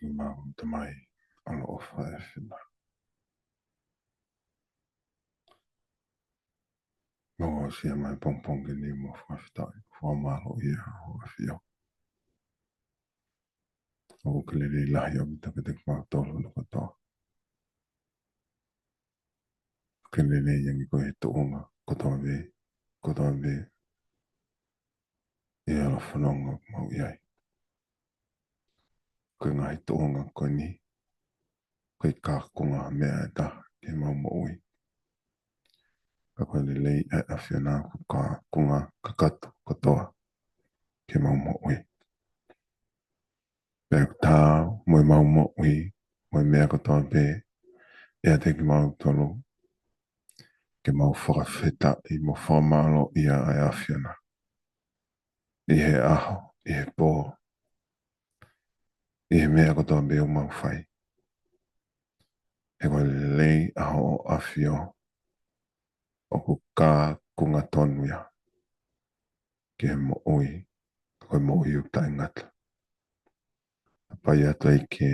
Mau tamai alo ofa e whina. Mo sia mai pongpong ke ni mo whawhitai. Whamaro ia ho a whio. O ke lere lahi o mita ke te kmau tolo no katoa. Ke lere yangi ko he toonga kotoa ve. Kotoa ve. E ala whanonga mau iai. Ko ngahi toonga ko ni. Ko i kākunga mea e ta ke mau mo ui. Ka koe lere e a whiana ko kākunga kakato katoa ke mau mo ui. Pēr tāo, moi mau mo ui, moi mea katoa pē, ea te ki mau tolo, ke mau whakawheta i mo whamalo ia ai awhiana. I he aho, i he pō, i he mea katoa pē o mau whai. E koe lei aho o awhio, o ku kā kunga tonu ia, ke he mo ui, koe mo ui u tai ngata. Pai atu ai ke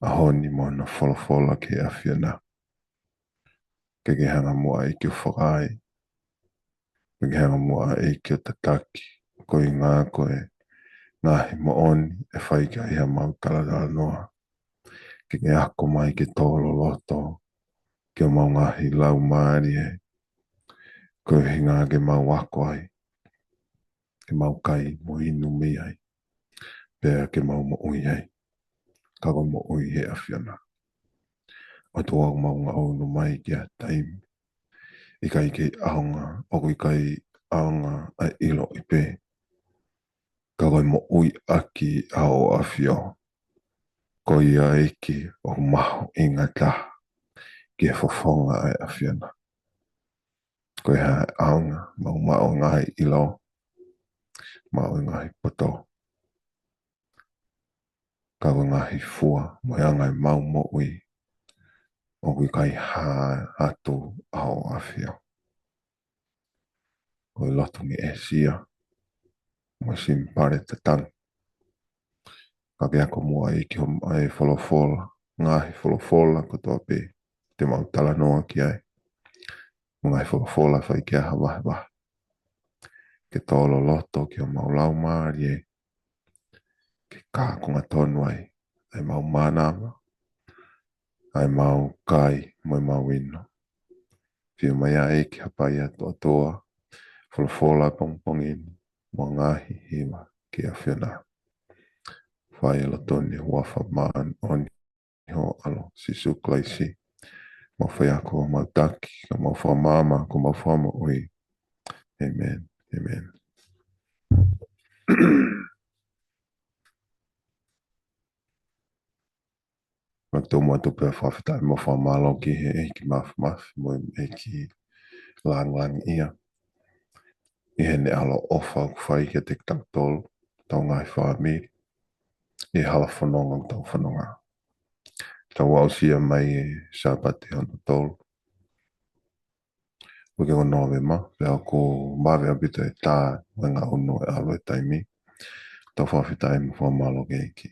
ahoni mo na wholofola ke awhiana. Ke hanga mua i ki whakai, ke hanga mua i ki o tataki, koe ngā koe, ngahi mo oni e whai ka iha mau taladala noa. Ke ako mai ke tōlo loto, ke mau ngahi lau maari e, koe hinga ke mau wako ai, ke mau kai mo inu mi ai, pēr ke mau mo ui ai, kago mo ui he awhiana. O tō au mau ngā au no mai ki a taimi. I kai ke aonga, o kui kai aonga a ilo i pē. Ka koe mo ui aki a o awhio. Ko ia eki o maho i ngā tā. Ki e whawhonga ai awhiana. Ko ia aonga, mau mao ngai ilo. Mao ngai poto. Ka koe ngahi fua, mo ia ngai mau mo ui. O kui kai hā atu a o awhio. Ko i lotungi e sia. Mo simpare te tang. Ka kia ko mua i ki hom ai wholofola. Ngahi wholofola ko tō pē. Te mau tala noa ki ai. Ngahi wholofola whai kia hawahe wahe. Ke tōlo loto ki o mau lau maari e. Ke kākunga tonu ai. Ai mau mānama. Ai mau kai moi mau ino. Whio mai a eki hapai atua toa. Wholofola pongpongin. Mo ngahi hima ki a whiona. Whai alo toni wafa maan oni ho alo si suklaisi. Mo whai ako mau taki, ka mau whamama, ko mau whama ui. Amen, amen. Mak tō mua tupe whawhitai mo whamalo ki he eki mawhi mo eki lang lang ia. I he ne alo ofa ku whai ke te tang tolu, tau ngai whaami. I hala whanonga tau whanonga. Tau au sia mai e sabate hana tolu. Wike o novema, pēr ko mawe abito e tā, wenga unu e alo e taimi. Tau whawhitai mo whamalo ke eki.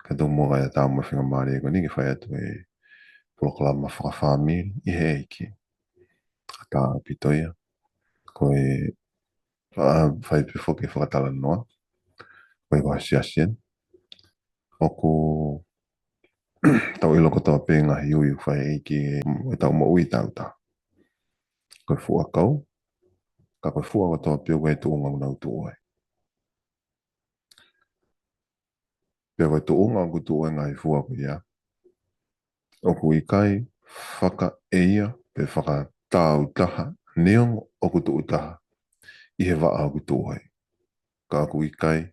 Ka tō mua e tā mo whinga maari e ko niki whai atu e proklama whakawhami i he eki. A tā apito ia. Ko e whai pifo ke whakatala noa. Ko e wahasiasien. Oku tau iloko tō pēnga hi ui whai eki e tau mo ui tau tā. Ko e fua kau. Ka koe fua o tō pio koe tūnga unau tū oi. Pia koe tūnga ku tū oi ngai fua ko ia. Oku i kai whaka eia pe whaka tāu taha. Neong oku tū taha. I he waa aku tū oi. Ka aku i kai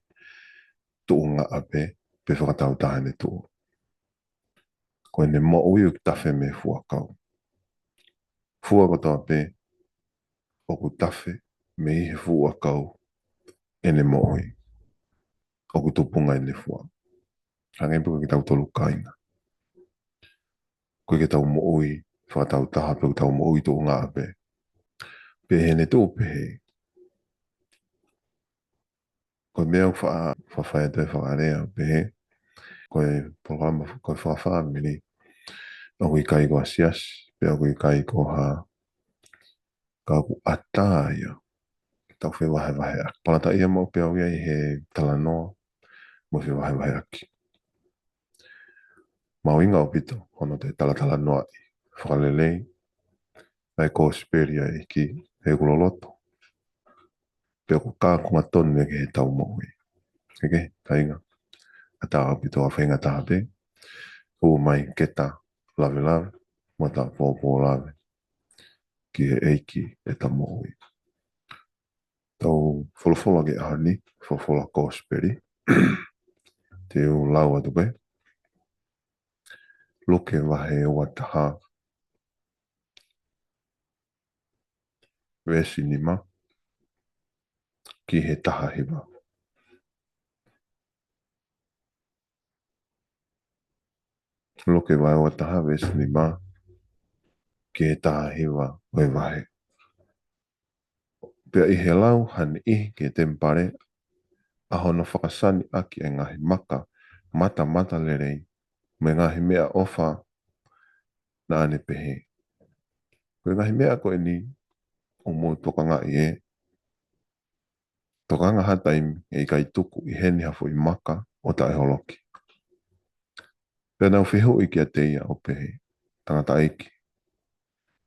tūnga ape pe whaka tāu taha ne tū. Koe ne mo ui u tawhe me fua kau. Fua ko tō pe oku tawhe me i he fua kau e ne mo ui. Oku tupunga i ne fua. Hangen puka ki tau tolu kainga. Koe ke tau mo ui, whakatau taha pe tau mo ui tō ngā ape. Pe he ne tō pe he. Koe mea whawhai atu e whakarea pe he. koe programa koe whawhamini. Ako i kai ko asias, pe ako i kai ko ha ka ku ataya. Tau whi wahe wahe aki. Palata ia mau pe au ia i he talanoa, mo whi wahe wahe aki. Mau inga o pito, hono te talatala noa i. Whakalelei, ai ko speria i ki he kuloloto. Pe ako kā kunga tonu e ke he tau mo i. Eke, tainga. Ata au pito a whainga taha pe. U mai keta lave lave, mo ta pōpō lave. Ki he eiki e ta mo i. Tau wholofola ke ahani, wholofola ko speri. Te u lau atu pe. Loke wahe o ataha. Wesi ni ma. Ki he taha hiwa. Loke wahe o ataha wesi ni ma. Ki he taha hiwa oe wahe. Pea i he lau hani i ke tempare. Aho no whakasani aki e ngahi maka. Mata mata lerei. Me ngahi mea ofa na ane pehe. Koe ngahi mea koe ni o mō tokanga i e. Tokanga hataimi e i kai tuku i heni hafo i maka o tae holoki. Pea nau whihu i kia teia o pehe. Tangata eiki.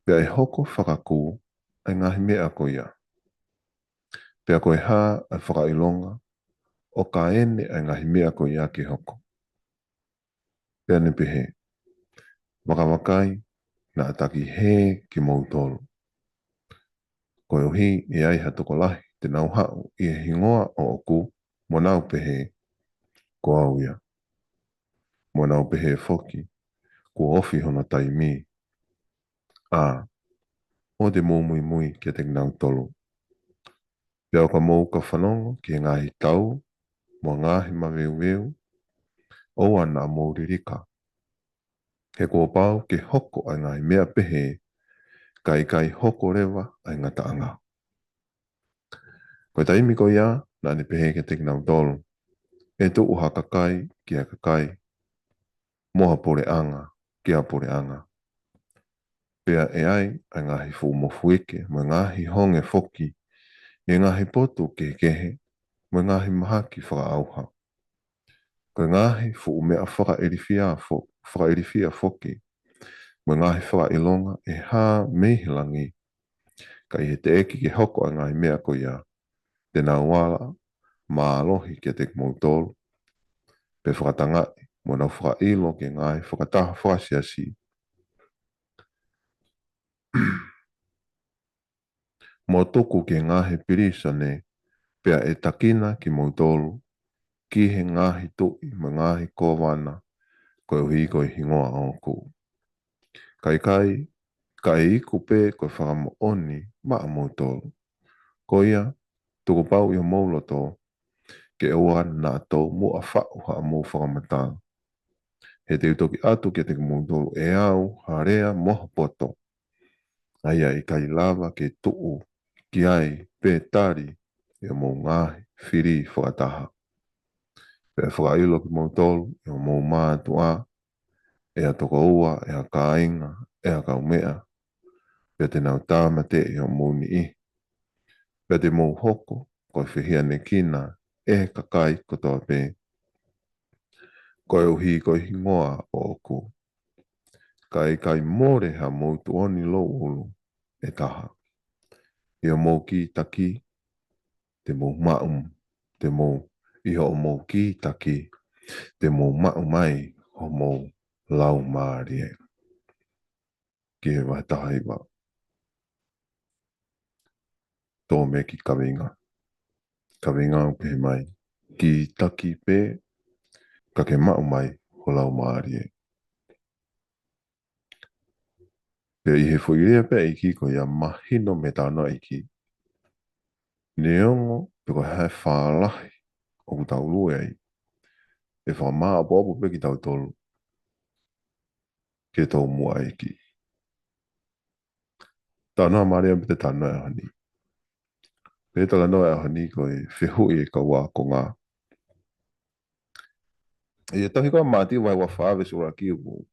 Pea e hoko whakakū ai ngahi mea ko ia. Pea koe hā ai whakailonga o ka ene ai ngahi mea ko ia ki hoko. Pea ne pehe. Wakawakai na ataki he ki mautolo. Koe ohi e ai hatoko lahi te nau hau i e hingoa o oku mo nau pehe ko au ia. Mo nau pehe foki ko ofi hono taimi. A, o te mō mui mui kia te nau tolo. Pea o ka mou ka whanongo ki ngahi tau, mo ngahi maweu weu, o ana mō ririka. He kua pau ke hoko ai ngai mea pehe, kai hoko rewa ai ngata anga. Koe taimi ko ia, nani pehe ke te nau tolo. E tu uha kakai ki a kakai. Moha pore anga ki a pore anga. Pea e ai ai ngahi fu mo fuike, mo ngahi honge foki, e ngahi potu ke kehe, mo ngahi mahaki whaka auha. Ko ngahi fu mea whaka erifia foki, mo ngahi whaka ilonga e hā mehilangi, ka i he te eki ke hoko a ngahi mea ko ia, te nā wala, mā alohi ke te mautolu, pe whakatangai, mo nau whaka ilo ke ngahi whakataha whakasiasi. Mo tuku ke ngahi pirisa ne, pea e takina ki mautolu, ki he ngahi tui, mo ngahi kōwana, koe uhi koe hingoa o ku. Kai, ka e iku pē koe whakamo oni maa mautolu. Ko ia, tuku pau i o mauloto, ke ua nā tau mua whau haa mō whakamata. He te utoki atu ke te mautolu e au, harea moha poto. Aia i kai lava ke tuu, ki ai, pē tari, e mō ngahi, whiri whakataha. Pea whakailo ki mautolu, e mō mātua, e a toko ua, e a kāinga, e a kaumea. Pea te nau tāmate e o mūni i. Pea te mō hoko, koe whihia ne kina, e kakai kotoa pē. Koe uhi koe hingoa o oku. Kai more ha moutu oni lo ulu e taha. I o mō ki taki, te mō maum, te mō iho o mō ki taki, te mō maumai o mō lau maari e. Ki he wahe taha iwa. Tō me ki kawinga. Kawinga o pehe mai. Ki taki pē, ka ke maumai o lau maari e. Pea i he whuirea pea i ki ko ia mahino me tāna i ki. Neongo pe ko hae whālahi o ku tau lue ai. E wha maa bobo pe ki tau tolu. Ke tau mua i ki. Tāna maria me te tāna e hani. Pe tala noa e hani ko e whihui e ka wā ko ngā. E tahi koa mati wai wa whawe sura ki u.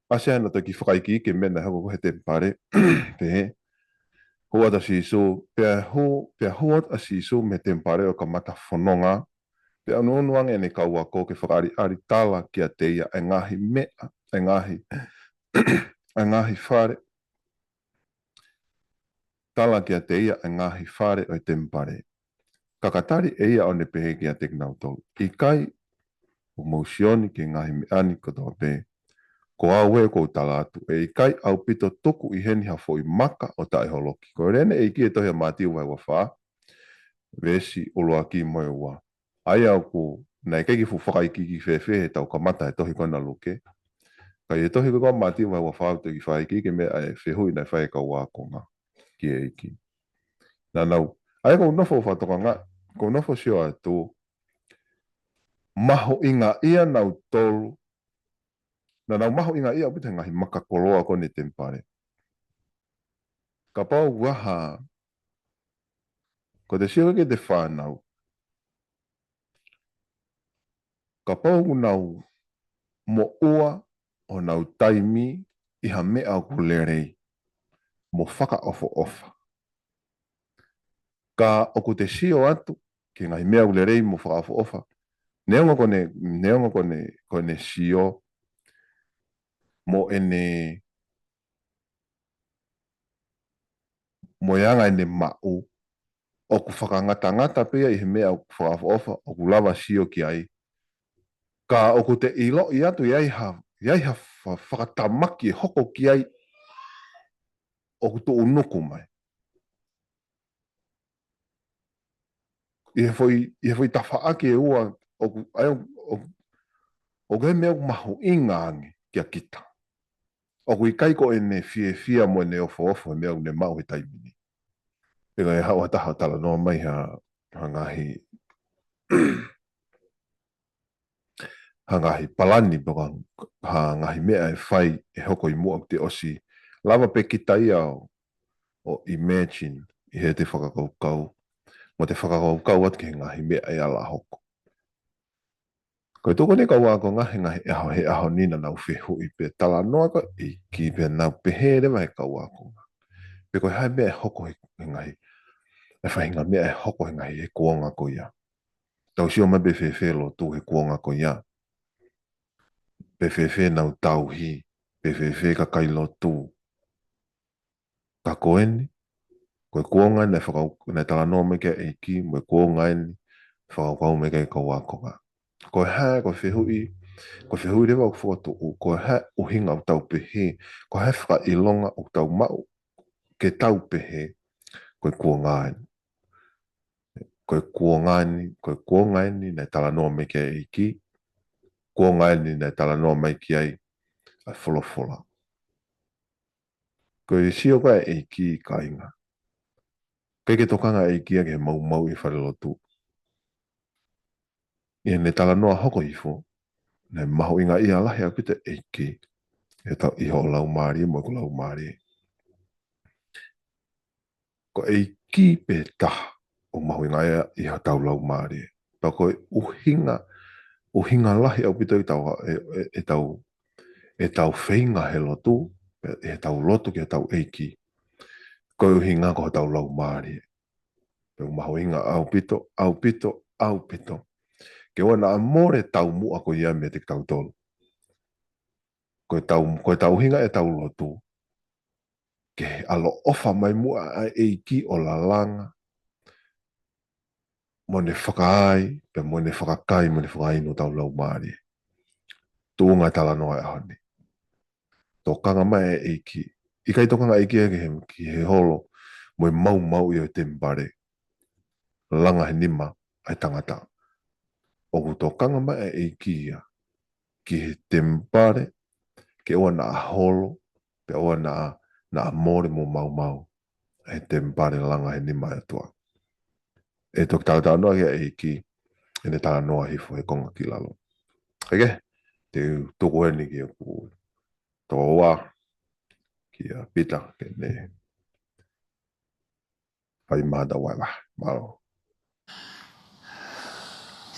Ase ana toki whakaiki ke mena hako he te pare. Te hoa ta siso, pia hoa ta siso me te pare o ka mata whanonga. Pia anu anuanga ne kaua ko ke whakaari ari tala ki a teia e ngahi mea, e ngahi, e ngahi whare. Tala ki a teia e ngahi whare o te pare. Kakatari e ia o ne pehe ki a te knau tolu. I kai o mausioni ki ngahi me ani kotoa pehe. Ko awe ko tala atu. E kai au pito toku I heni ha foi maka o tae holoki. Ko rene e ki e tohi a mati ua wa wha. Vesi uloa ki moe ua. Ai au ko nei keiki fu whakaiki ki whewhe he tau kamata e tohi kona luke. Kai e tohi ko mati ua wa wha te ki whaiki ke me e whehui nei whae ka ua ko ngā. Ki e iki. Nā nau. Ai ko nofo whatoka ngā. Ko nofo sio a tō. Maho inga ia nau tolu. Na nau maho inga ia upita ngahi maka koloa ko ni tempare. Ka pau waha. Ko te sio ke te whanau. Ka pau nau mo ua o nau taimi I ha mea o kulerei. Mo whaka ofo ofa. Ka oku te sio atu ki ngahi mea kulerei mo whaka ofo ofa. Neonga kone sio mo ene mo yanga ene mau o ku whakangata pia I he mea o whaafofa o ku lava sio ki ai. Ka o ku te ilo I atu iai ha whakatamaki e hoko ki ai o ku tu unuku mai. I he foi tawhaake e ua o ku o ku he mea mahu ingaangi ki a kita. O ku I kaiko ene fia mo ene ofo mea une mau he taimini. Ega e hawa taha tala noa mai ha ngahi ha ngahi palani baka ha ngahi mea e whai e hoko I mua te osi. Lava pe kita ia o imagine I he te whakakaukau. Mo te whakakaukau atu ki he ngahi mea e ala hoko. Koe toko ne kaua ko ngahi he aho nina nau whehu I pe tala noa ko I ki pe nau pehe rewa he kaua ko. Pe koe hai mea e hoko he ngahi. E whahinga mea e hoko he ngahi he kuonga ko ia. Tau sio mai pe whewhelo tu he kuonga ko ia. Pe whewhe nau tauhi. Pe whewhe ka kailo tu. Ka koeni. Koe kuonga ne whakau tala noa me kia eiki. Moe kuonga eni. Whakau me kia kaua ko ngā. Koe hai koe whehui. Koe whehui rewa o whakatu. Koe hai uhinga o tau pehe. Koe hai whaka ilonga o tau mau. Ke tau pehe. Koe kuonga eni. Koe kuonga eni. Koe kuonga eni. Ne tala noa me kia eiki. Kuonga eni ne tala noa me kia ei. A wholofola. Koe sio koe eiki I ka inga. Kei ke tokanga eiki a ke mau I wharelotu. I ne tala noa hoko ifo. Ne maho inga ia lahi a kute eiki. E tau iho o lau maari, mo ko lau maari. Ko eiki pe taha o maho inga ia iho tau lau maari. Pa koe uhinga lahi au pito e tau whainga he lotu, e tau lotu ki tau eiki. Koe uhinga ko tau lau maari. Pe maho inga au pito. Ke wana amore tau mua ko ia me te tau tolu. Koe tau hinga e tau lotu. Ke alo ofa mai mua a eiki o la langa. Mo ne whakaai, pe mo ne whakakai, mo ne whakai no tau lau maari. Tūnga tala noa e honi. Tō kanga mai e eiki. I kai tō kanga eiki e ki he holo. Mo e mau I o te mbare. Langa he nima ai tangata. O ku tō kanga mai e eiki ia. Ki he te mbare. Ke oa na holo. Pe oa na amore mo mau. E te mbare langa he nima e tua. E tō tala noa ki a eiki. E ne tala noa hifo he konga ki lalo. Eke? Te toko eni ki a ku. Tō oa. Ki a pita. Ke ne. Pai mada waiwa. Malo.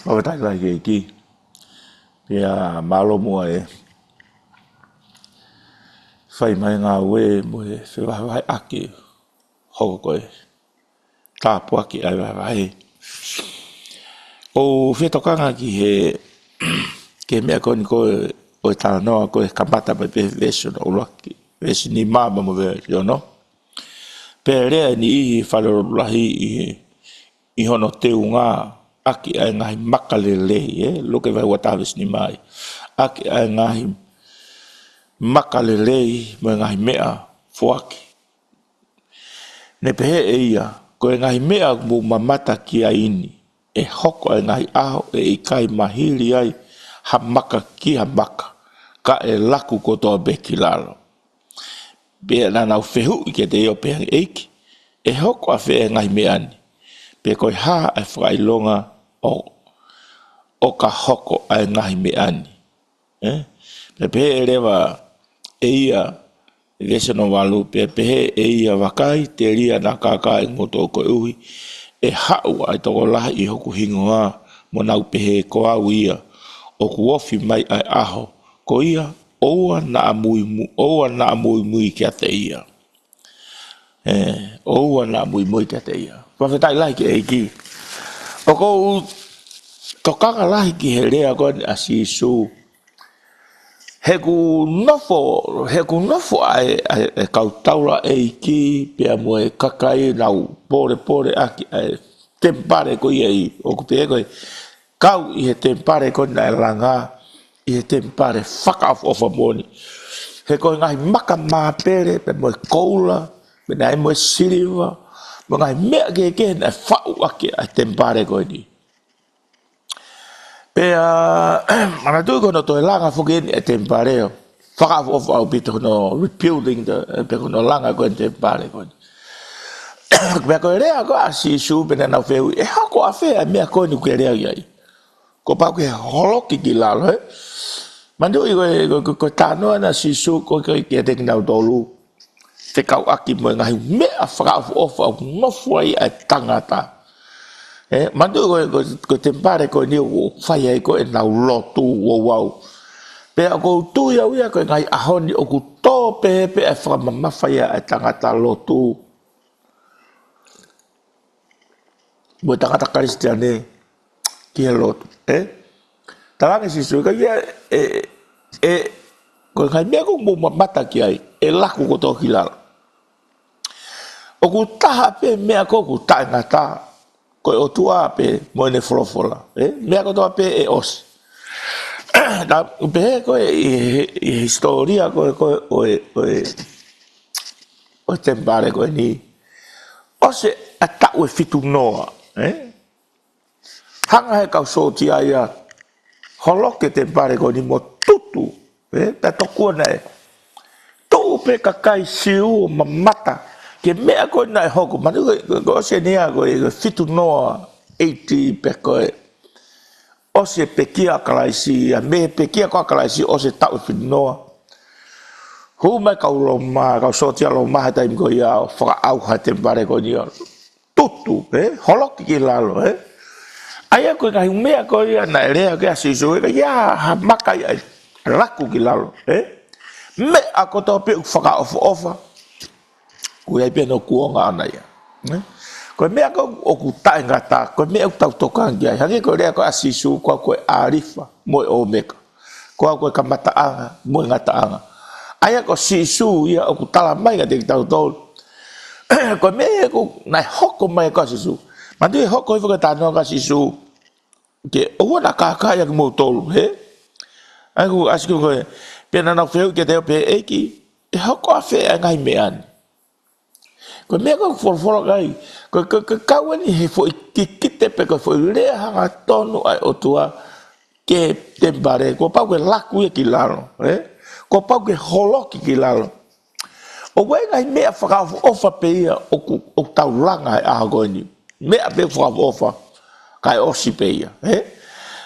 Pawatai lai ke ki. Ia malo mua e. Whai mai ngā ue mo e whewahawai aki hoko koe. Tāpu aki ai wahawai. O whetokanga ki he ke mea koe ni koe o e tāna noa koe kamata mai pe vesio na ulaki. Vesio ni māma mo vesio no. Pe rea ni ihi whalorolahi i hono teu ngā aki ai ngahi makalelei, loke vai watawis ni mai. Aki ai ngahi makalelei mo ngahi mea fuaki. Ne pehe e ia, ko e ngahi mea mu mamata ki a ini, e hoko ai ngahi aho e ikai mahiri ai ha maka ki ha maka, ka e laku kotoa beki lalo. Pea nanau whehu i ke te eo pehe eiki, e hoko a whea ngahi mea ni. Pea koe haa e whakailonga o ka hoko ai ngahi mea ni. Pea pehe e rewa e ia, Gese no walu pe pehe e ia wakai te ria na kaka e ngoto ko uhi e hau ai toko lahi i hoku hingoa mo nau pehe ko au ia o ku ofi mai ai aho ko ia oua na amui mui kia te ia oua na amui mui kia te ia pawhetai lahi ki e ki o kou tokanga lahi ki he rea koe asi su he ku nofo ai kautaura e ki pea mo e kakai nau pore aki ai tempare ko i o ku pe ko kau i he tempare ko na langa i he tempare whaka of moni he ko ngai maka mapere pe mo koula pe nai mo siliva mo ngai mea ke na whau aki ai tempare ko ni Pea, mana tu kono to langa fugen e tempareo. Whaka of au pito no rebuilding pe kono langa ko e tempare ko. Pea ko rea ko asi su pena na feu. E hako a fea mea ko ni ke rea iai. Ko pa ke holoki ki lalo he. Mandu i ko tano na si su ko ke te kinau tolu. Te kau aki mo ngai mea whaka of au nofuai e tangata. Mandu ko tempare ko ni o fai ai ko e nau lotu o wau. Pe ko tu ia ia ko ngai ahoni o ku to pe e fra mama fai ai tangata lotu. Mo tangata kristiane ki lotu, Talanga si su ka ia ko ngai me ko mo mata ki ai e laku ko to hilal. O ku taha pe me ko ku tangata ko o tua pe mo ne folofola me ko to pe e os da pe ko historia ko o tempare ko ni ose ata o fitu noa hanga he ka so ti ia holo ke tempare ko ni mo tutu ta to ko na tu pe ka kai siu mamata ke mea koe nai hoko, manu ko ose nea koe fitu noa 80 pe koe. Ose pekia kalaisi, a me pekia koa kalaisi ose tau fitu noa. Hu mai kau loma, kau sotia loma hata im koe ia, whaka au ha tempare koe nia. Tutu, holoki ki lalo, Aia koe kahi mea koe ia, na rea koe asisu, ia ha makai ai, raku ki lalo, Me a koto pe whaka ofa. Ko ai pe no kuonga ana ia ko me ko o ku ta ngata ko me o tau toka ngia hangi ko rea ko asisu ko arifa mo o meka ko kamata anga mo ngata anga aya ko sisu ia o ku tala mai ga te tau tol ko me ko na hoko mai ko asisu mandu hoko i ka tano ka sisu ke o na ka ya mo tol ai ko asiku ko pe na na feu ke te pe eki e hoko afe ngai mean ko me ko for gai ko kawani he foi kikite pe ko foi le hanga tonu ai otua ke tempare ko pa ko laku ki lalo ko pa ko holo ki lalo o we ngai me fa ofa pe o tau langa a goni me a pe fa ofa kai osi pe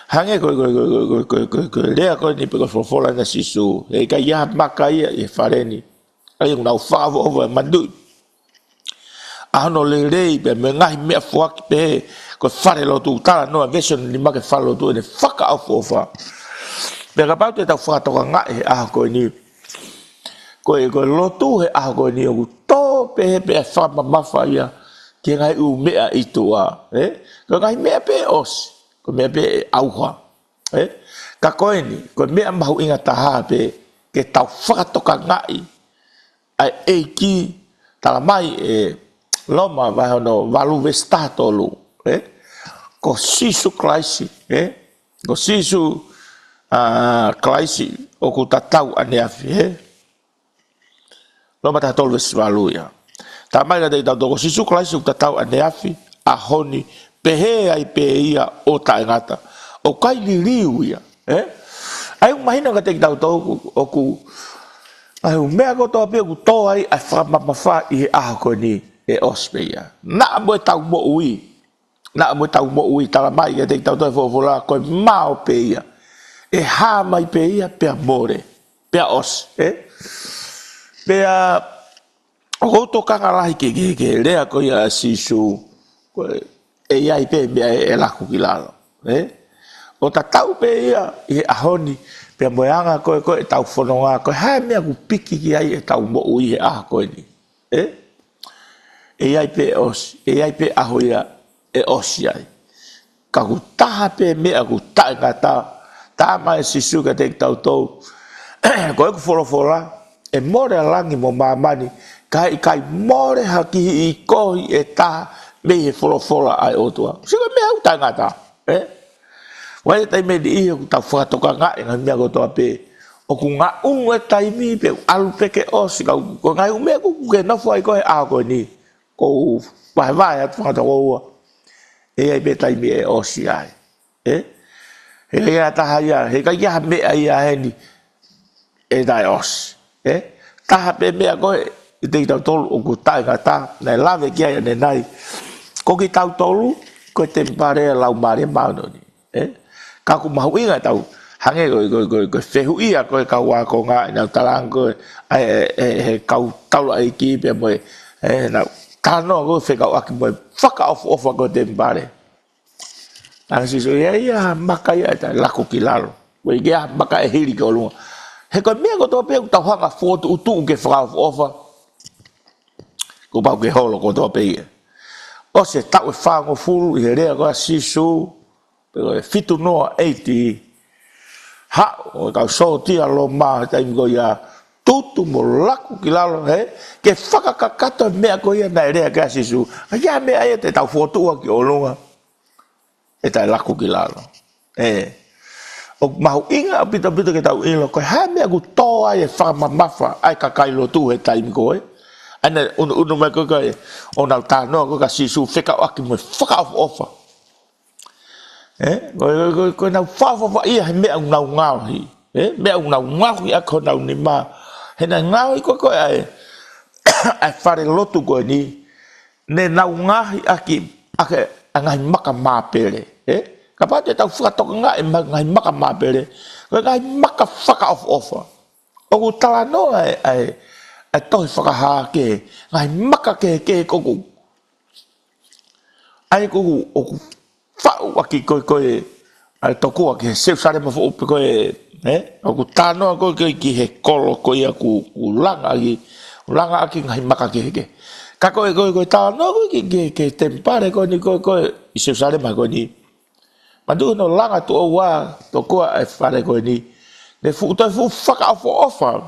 hange ko le ko ni pe ko for na sisu e ka ya makai e fareni ai un au fa over mandu ano le rei pe me ngai me fuaki pe ko fare lo tu tala no version ni ma ke falo tu ne faka ofa Pega pau te tau whakatoka ngai aha koe ni. Koe lotu he aha koe ni oku tō pehe pe whama mawha ia. Ke ngai u mea i tua. Ko ngai mea pe os. Ko mea pe auha. Ka koe ni. Ko mea mahu inga taha pe. Ke tau whakatoka ngai. Ai eiki. Tala mai loma vai hono valu vestato lu. Ko sisu klaisi. Ko sisu klaisi. Oku tatau ane afi. Loma tatau vestalu ya. Ta mai ga tau toko sisu klaisi oku tatau ane afi. Ahoni. Pehe ai pe ia o taingata. O kai li riu ia. Ai umahina ka te tau tau oku. Ai mea ko tō pia ku tō ai ai whamamawha i he aha koe ni e ospe ia. Nā moe tau mo ui. Nā moe tau mo ui tala mai ia te tau tō e whawhola koe mao pe ia. E hā mai pe ia pia more. Pia os. Pia o kouto kanga lahi ke rea koe ia sisu. E iai pe mea e laku ki lalo. O ta tau pe ia i he ahoni. Pea moeanga koe tau whanonga koe hae mea ku piki ki ai e tau mo ui e aha koe ni. E ai pe os, e ai pe aho ia e osi ai. Ka ku taha pe mea ku tae ngata, taha mai sisu ka te tau tau. Koe ku wholofola, e more langi mo mamani, kai more haki i kohi e taha me he wholofola ai otua. Sika mea u tae ngata. Wai tai me di ia ku tau whakatoka ngai ngai mea kotoa pe. O ku ngā ungu e taimi pe alu peke osi. Ko ngai umea ku ke nofu ai koe aho koe ni. Ko vai atu whakatoka ua. E ai pe taimi e osi ai. He kai ia taha ia. He kai ia mea ia he ni. E dai osi. Taha pe mea koe. I te tau tolu o ku tae ngata. Nei lawe kia ia nenai. Ko ki tau tolu. Koe te mpare lau mare mauno ni. Ka ku mahu inga tau hange koe whehu ia koe kau wako ngā nau talang koe he kau taula ai ki pia moe nau tānoa koe whekau aki moe whaka ofa koe te mpare nang siso ia maka ia ta lako ki lalo koe ia maka e hiri ke olunga he koe mea koe toa pia tau hanga fotu utu ke whaka ofa ko pau ke holo koe toa pia o se tau e whango furu i he rea koe sisu fitu noa 80 ha o kau so tia lo ma taimi ko ia tutu mo laku ki lalo ke whakakakato mea ko ia nai rea ka sisu ia mea ia te tau fotua ki olunga e tai laku ki lalo o mahu inga pita ke tau ilo koe ha mea ku tō ai e whamamafa ai kakai lo tu he taimi ko ana unu mai koe o nau tānoa koe ka sisu wheka aki mo whakaofa ko nau whawhawa ia he mea nau ngāhi. Mea nau ngāhi a ko nau ni mā. He na ngāhi koe ai whare lotu koe ni. Ne nau ngāhi aki ngai maka māpere. Ka pāte tau whakatoka ngai maka māpere. Koe ngai maka whaka ofa. O ku tala noa ai tohi whakahaa ke. Ngai maka ke koku. Ai koku oku whau aki koe ai toku aki he seusare ma whu koe o ku tānoa koe ki he kolo koe a ku langa aki ngai maka ke ka koe tānoa koe ki tempare koe ni koe i seusare ma koe ni mandu no langa tu o wā toku ai whare koe ni ne fu whaka ofa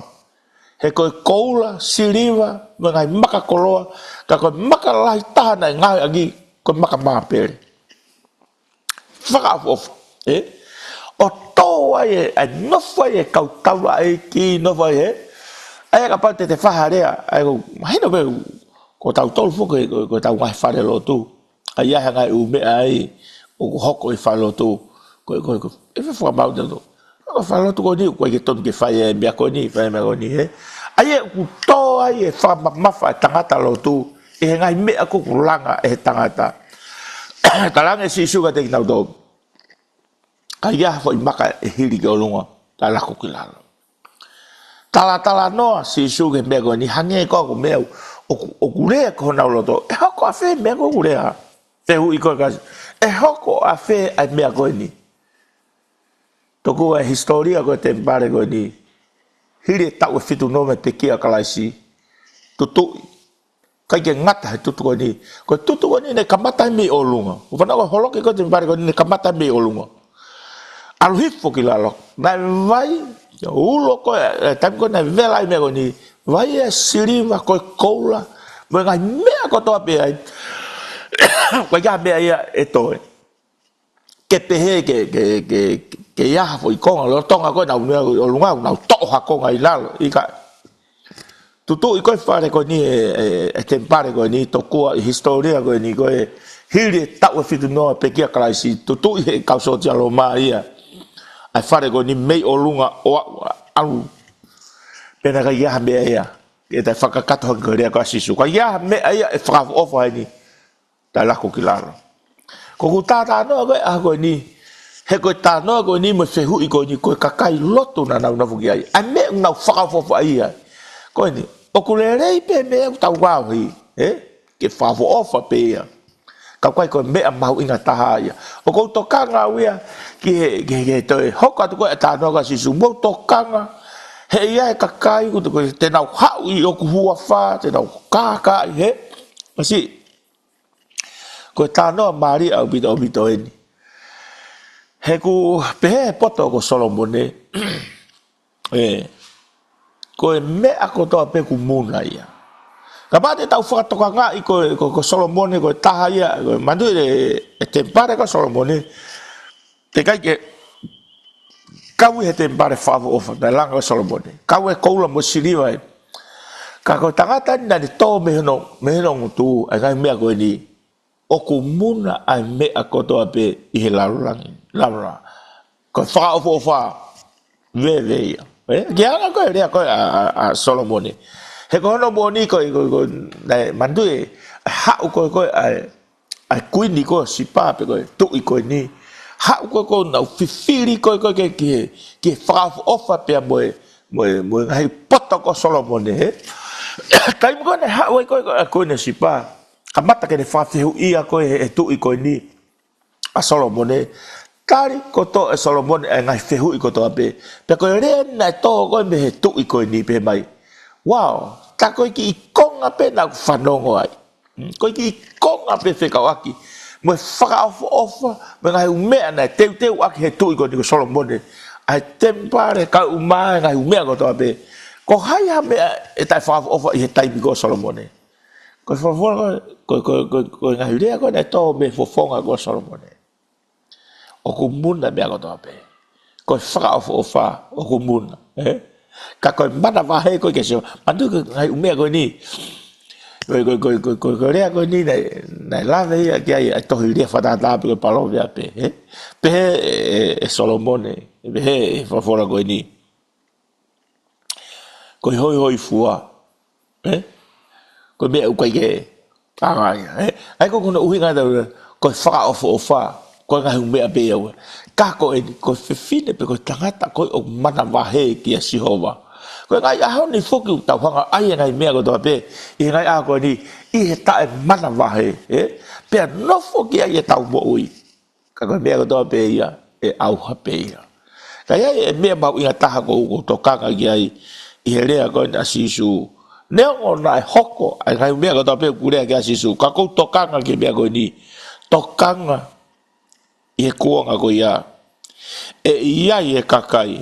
he koe koula, siriwa ngai maka koloa ka koe maka lahi tahana ngai aki koe maka māpere whakaofa, o tō ai e nofa e kau taura e ki nofa e ai ka pau te whaharea ai ko mahina pe ko tau tolu fuko ko tau ngai whare lo tu ai ai ngai ume ai o hoko i whare lo tu ko e whamau te to ko whare lo tu ko ni ko ke tonu ke whai e mea ko ni ai e ku tō ai e whamamafa e tangata lo tu e ngai mea ko langa e tangata talanga si suga te nau do ai ia foi maka e hiri ke olunga ta lako ki lalo tala noa si suga me go ni hange ko me o kure ko na lo to e hoko a fe me go kure te hu i ko ka e hoko a fe ai me go ni Toko e historia ko te pare ko ni. Hiri tau e fitu nome pe kia kalaisi. Tutu. Kai ke ngata he tutu ko ni. Ko tutu ko ni ne kamata me olunga. Ufana ko holoke ko te pare ko ni ne kamata me olunga. Aluhifo ki lalo. Na vai. Ulo ko tam ko na vela me ko ni. Vai e sirima ko koula. Mo ngai mea ko to pe ai. Ko ya mea ia e toe. Ke pehe ke ia foi konga lo tonga ko na o lunga na to ha konga ilalo ika tutu i ko fare ko ni e tempare ko ni to ko historia ko ni ko hiri ta o fitu no pe kia klaisi tutu i ka so tia lo ma ia ai fare ko ni mei o lunga o alu pena ka ia me ia e ta fakakato ko ria ko asisu ko ia me ia e fra of ni ta la ko kilalo ko kutata no ko a ko ni he ko ta no ko ni mo se hu i ko ni ko kakai loto na na fuki ai a me na fa fo ai ko ni o ku le rei pe me ta wa hi ke fa fo ofa pe ia ka ko me a mau inga ta ia o ko to kanga wia ke to ho ka to ko ta no ka si su mo to kanga he ia kakai ko te na ha i o ku hua fa te na ka he asi ko ta no mari au bito ni he ku pe poto ko Solomone ko me ako to pe ku muna ia ka ba te tau fa to nga i ko Solomone ko ta ia mandu e tempare ko Solomone te kai ke kau he tempare fa of da langa Solomone kau e ko la mo siliwa ka ko tangata na to me no tu ai me ko ni o ku muna ai me ako to pe i larulangi lavra ko fa of ve ke ana ko ria ko a Solomone he ko no boni ko na mandu ha ko ai kuini ko sipa pe ko tu ko ni ha ko na fifiri ko ke fa of pe mo ai poto ko Solomone he kai mo ne ha ko ne sipa kamata ke ne fa fiu ia ko tu ko ni a Solomone tari ko to e Solomone e ngai fehu i ko to ape pe ko re na to ko me tu i ko ni pe mai wow ta ko ki konga pe na fanongo ai ko ki konga pe fe kawaki mo fa of me ngai me na te aki he tu i ko ni Solomone ai tempare ka uma ngai me ko to ape ko hai ha me e tai fa of i he tai ko Solomone ko ko ngai re ko na to me fofonga ko Solomone o ku muna me ko tope ko fra o fa o ku muna ka ko mana va he ko ke so mandu ko ai me ko ni ko re ko ni na la ve ya que ai to ri fa da ko palo via pe pe Solomone pe fa fora ko ni ko hoi fua ko me ko ke ai ko no uhinga da ko fra o fa ko nga me abe eu ka ko fine pe ko tangata ko o mana vahe ki Jehova ko nga ya ho ni foku ta hanga ai nga me ko to pe i nga a ko ni i ta mana vahe pe no foki ai ta bo ui ka ko me ko to pe ia e au ha pe ia ka ya me ba i ta ko to ka ga ai i hele ko na sisu ne o na hoko ai nga me ko to pe ku le ga sisu ka ko to ka ga ke me ko ni to ka e kuanga ko ia e ia e kakai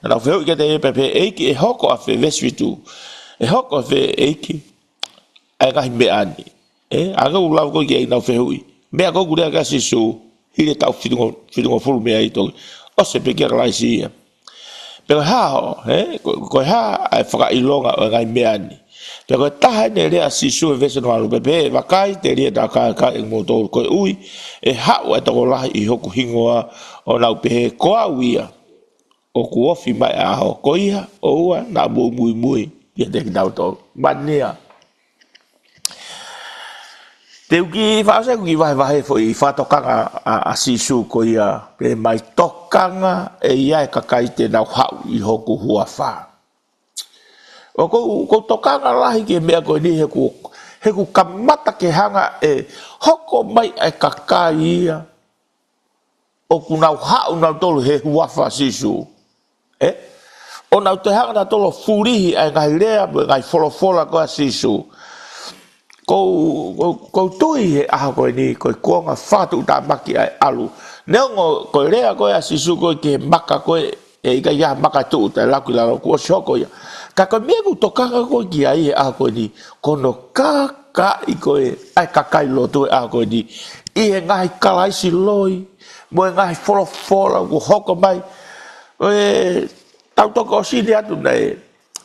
na veo que te pepe e ki e hoko a fe vesvitu e hoko fe e ki ai ga me ani aga u lau ko ye na fe hui me ko gure ga sisu hile tau fitungo fulu me ai to o se pe que la sia pero ha ko ha ai fra ilonga ga me ani pero ta ne le asisu vese no alu bebe va kai te le da ka en motor ko ui e ha wa to la i hoku hingoa o na pe ko awia o ku ofi mai a ho ko ia o wa na bu mui ye de da to mania te ki fa se ki vai foi fa to ka asisu ko ia pe mai tokanga e ia ka kai te na ha i hoku hua fa o ko tokanga lahi ke mea ko ni he ku kamata ke hanga e hoko mai e kakai ia o kunau hau nau tolu he huafa sisu. O nau te hanga na tolo furihi ai ngai rea ngai folofola koa sisu. Ko tui he aha koe ni koe kuonga whatu ta maki ai alu. Neongo koe rea koe a sisu koe ke maka koe e ika ia maka tuu te laku lalo kua shoko ia. Ka koe mea ku tokanga koe ki ai he aha koe ni kono ka i koe ai kakai lotu e aha koe ni i he ngahi kalaisi loi mo e ngahi folofola ku hoko mai koe tau toko o sini atu nei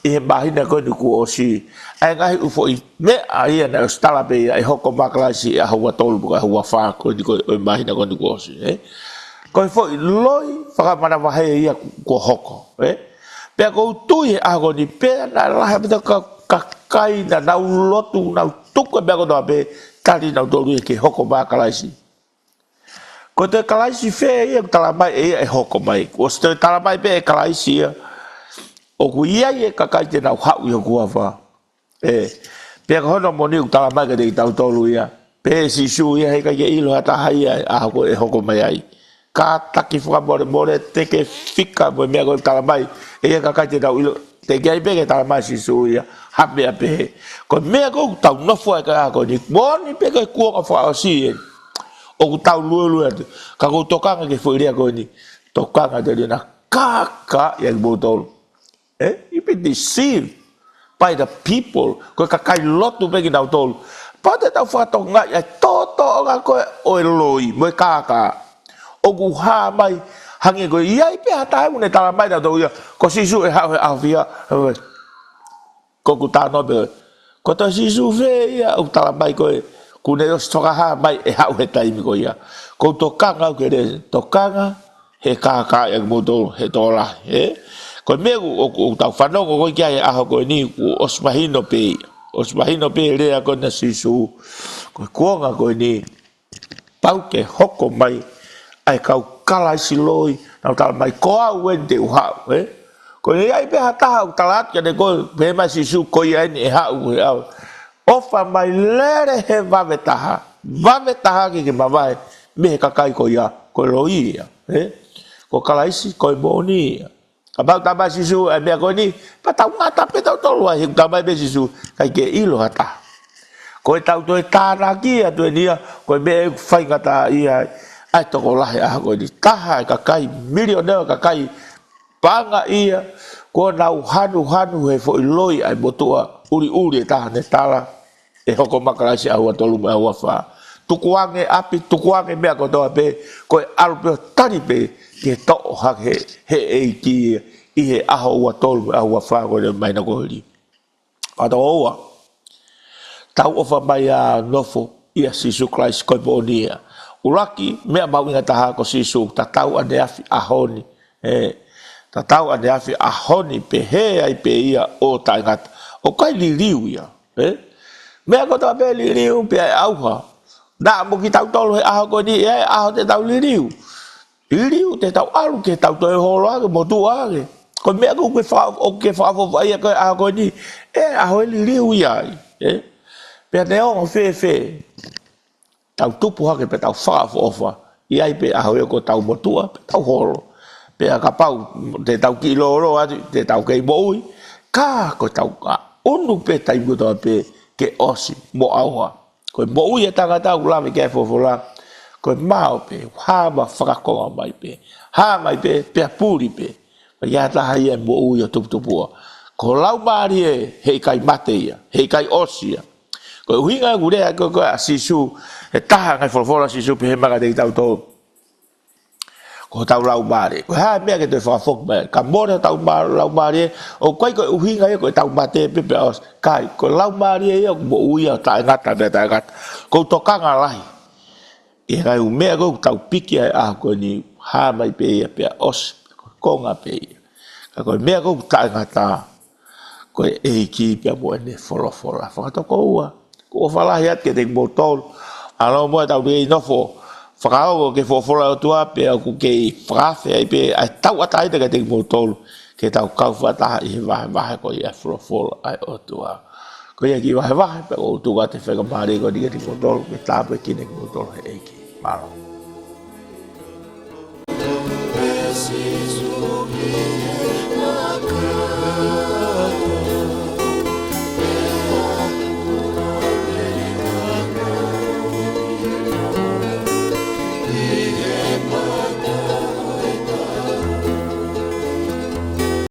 i he mahina koe ni ku o si ai ngahi ufo i mea ia na stala pe ai hoko makalaisi a hua tolu buka hua wha koe ni koe mahina koe ni ku o si koe fo i loi whakamana wahe ia ku hoko pea kou tui he aha koe ni pea na lahe pita kakai na nau lotu nau tuka pea koe toa pe tali nau tolu e ke hoko makalaisi ko te kalaisi fe ia talamai e hoko mai ko te talamai pe e kalaisi ia o ku ia e kakai te nau hau ia kua wha pe ka hono moni u talamai ka te i tau tolu ia pe si su ia he ka ke ilo hata hai a hoko e hoko mai ai ka taki wha more teke fika mo mea ko talamai e kakai te nau ilo te kia pe ke talamai si su ia hape a pe ko mea ko tau nofo e ka ako ni moni pe ka kua ka wha o si o ku tau lue atu ka kou tokanga ke whuirea koe ni tokanga te rina kaka ia ki botolu you been deceived by the people koe kakai lotu pe ki nau tolu pa te tau whatonga ia toto nga koe oe loi moe kaka o ku haa mai hangi koe iai pe hata hau ne tala mai nau tolu ia ko sisu e hau he awhia ko ku tāno pe ko ta sisu fe ia o tala mai koe kune os tokaha mai e hau he taimi ko ia ko tokanga ke re tokanga he kaka e moto he tola ko megu o tau whanongo ko kia e aho ko ni os mahino pe rea ko na sisu ko kuonga ko ni pau ke hoko mai ai kau kala siloi nau tala mai ko au wente u hau ko ia i pe hata hau talat ke ne ko pe mai sisu ko ia ni e hau ofa mai lere he vavetaha ki ke mawai me he kakai ko ia ko loi ia ko kalaisi ko boni ia abau taba sisu e mea ko ni pa tau ngata pe tau tolu ai he taba be sisu kai ke ilo hata ko tau to tana ki a to dia ko be fai ngata ia ai to ko lahe a ko ni taha kakai milioner kakai panga ia ko nau hanu he fo loi ai botua uri ta ne tala e hoko makalasi a hua tolu mai hua wha tukuange api tukuange mea ko toa pe ko e alupe tani pe ke to'o hake he eiki i he aho hua tolu mai hua wha ko ne mai na kohiri ato oua tau ofa mai a nofo ia sisu Christ koi po nia ulaki mea mau inga taha ko sisu ta tau ane afi ahoni ta tau ane afi ahoni pe he ai pe ia o ta ingata o kai li riu ia mea ko toa pe li riu pe ai auha na mo ki tau tolu he aho ko ni e aho te tau li riu te tau alu ke tau toi holo ake mo tu ake ko mea ko ke whaafo vai ko aho ko ni aho li riu ia pe ne o fe tau tupu hake pe tau whaafo ofa iai pe aho e ko tau motua pe tau holo pe a kapau te tau ki loro atu te tau kei moui ka ko tau ka unu pe tai mutoa pe ke osi mo aua ko moui e tanga tau lave ke fofola ko mau pe hama whakakonga mai pe ha mai pe pe puri pe ia taha ia moui o tuputupua ko lau maari hei kai mate ia hei kai osi ia ko uhinga gurea ko a sisu e taha ngai fofola sisu pe he maga te tau tau ko tau lau mare ko ha mea ke te whafok me ka mora tau lau mare o koi ko uhinga e ko tau mate pepe os kai ko lau mare e o mo uia ta ngata me ta ngata ko tokanga lahi e ngai u mea ko tau piki a ko ni ha mai pe ia pe os konga pe ia ka ko mea ko ta ngata ko e ki pe mo ne fola fa to ko ua ko fala hiat ke te botol alo mo tau be no fo Whakao ke fofola o tua pe aku ke whakafe ai pe ai tau atai te te motolu ke tau kau whataha i he wahe ko i a fofola ai o tua. Ko ia ki wahe pe o tua te wheka maare ko ni ke te motolu ke tāpe ki ne motolu he eiki. Maro. preciso ouvir a